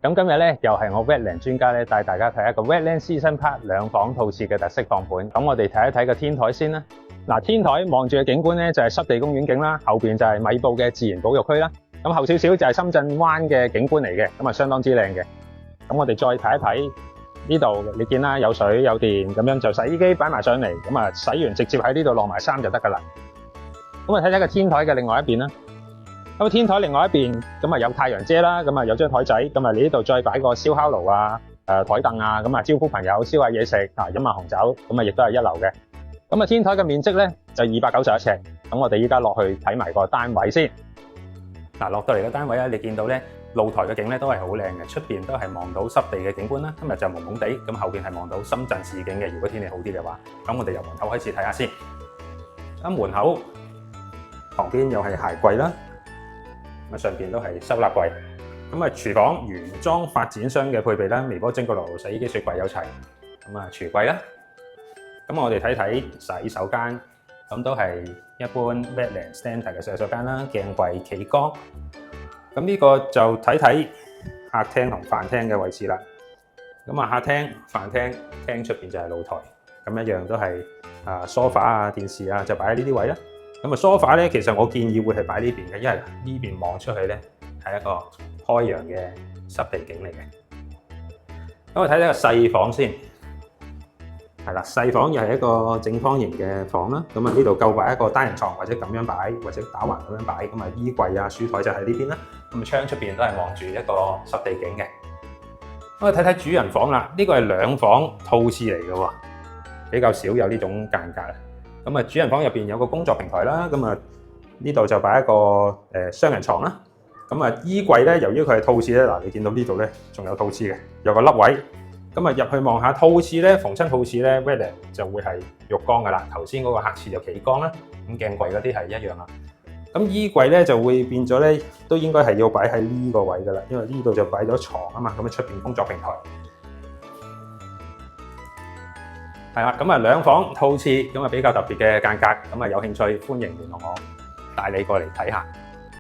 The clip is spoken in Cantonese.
咁今日咧又係我 Wetland 專家咧帶大家睇一個 Wetland Season Park 兩房套廁嘅特色放盤。咁我哋睇一睇個天台先啦。嗱，天台望住嘅景觀咧就係濕地公園景啦，後邊就係米埔嘅自然保育區啦。咁後少少就係深圳灣嘅景觀嚟嘅，咁啊相當之靚嘅。咁我哋再睇一睇呢度，你見啦有水有電，咁樣就洗衣機擺埋上嚟，咁啊洗完直接喺呢度晾埋衫就得噶啦。咁啊睇睇個天台嘅另外一邊啦。咁天台另外一邊咁啊有太陽遮啦，咁啊有張台仔，咁啊你呢度再擺個燒烤爐啊、台凳啊，咁啊招呼朋友燒下嘢食啊，飲下紅酒，咁啊亦都係一流嘅。咁啊天台嘅面積咧就291尺，咁我哋依家落去睇埋個單位先。嗱，落到嚟個單位咧，你見到咧露台嘅景咧都係好靚嘅，出邊都係望到濕地嘅景觀啦。今日就朦朦地，咁後邊係望到深圳市景嘅。如果天氣好啲嘅話，咁我哋由門口開始睇下先。咁門口旁邊又係鞋櫃啦。上邊都係收納櫃，咁啊廚房原裝發展商嘅配備啦，微波蒸焗爐、洗衣機、雪櫃有齊，咁啊櫥櫃啦。咁我哋睇睇洗手間，咁都係一般 Wetland Standard 嘅洗手間啦，鏡櫃、企缸。咁呢個就睇睇客廳同飯廳嘅位置啦。咁啊客廳、飯廳，廳出邊就係露台，咁一樣都係sofa啊、電視啊就擺喺呢啲位啦。咁啊，sofa咧，其實我建議會係擺呢邊嘅，因為呢邊望出去咧係一個開揚嘅濕地景嚟嘅。咁我睇睇個細房先，係啦，細房又係一個正方形嘅房啦。咁啊，呢度夠擺一個單人床，或者咁樣擺，或者打橫咁樣擺。咁啊，衣櫃啊、書台就喺呢邊啦。咁啊，窗出邊都係望住一個濕地景嘅。咁啊，睇睇主人房啦，呢個係兩房套廁嚟嘅喎，比較少有呢種間隔。咁啊，主人房入邊有個工作平台啦，咁啊呢度就擺一個雙人床啦。咁啊衣櫃咧，由於佢係套廁咧，嗱你見到呢度咧仲有套廁嘅，有個凹位。咁啊入去望下套廁咧，逢親套廁咧 Wetland 就會係浴缸噶啦。頭先嗰個客廁就企缸啦，咁鏡櫃嗰啲係一樣啦。咁衣櫃咧就會變咗咧，都應該係要擺喺呢個位噶啦，因為呢度就擺咗床啊嘛，咁啊出邊工作平台。係啦，咁啊兩房套廁，咁啊比較特別嘅間隔，咁啊有興趣歡迎聯絡我，帶你過嚟睇下。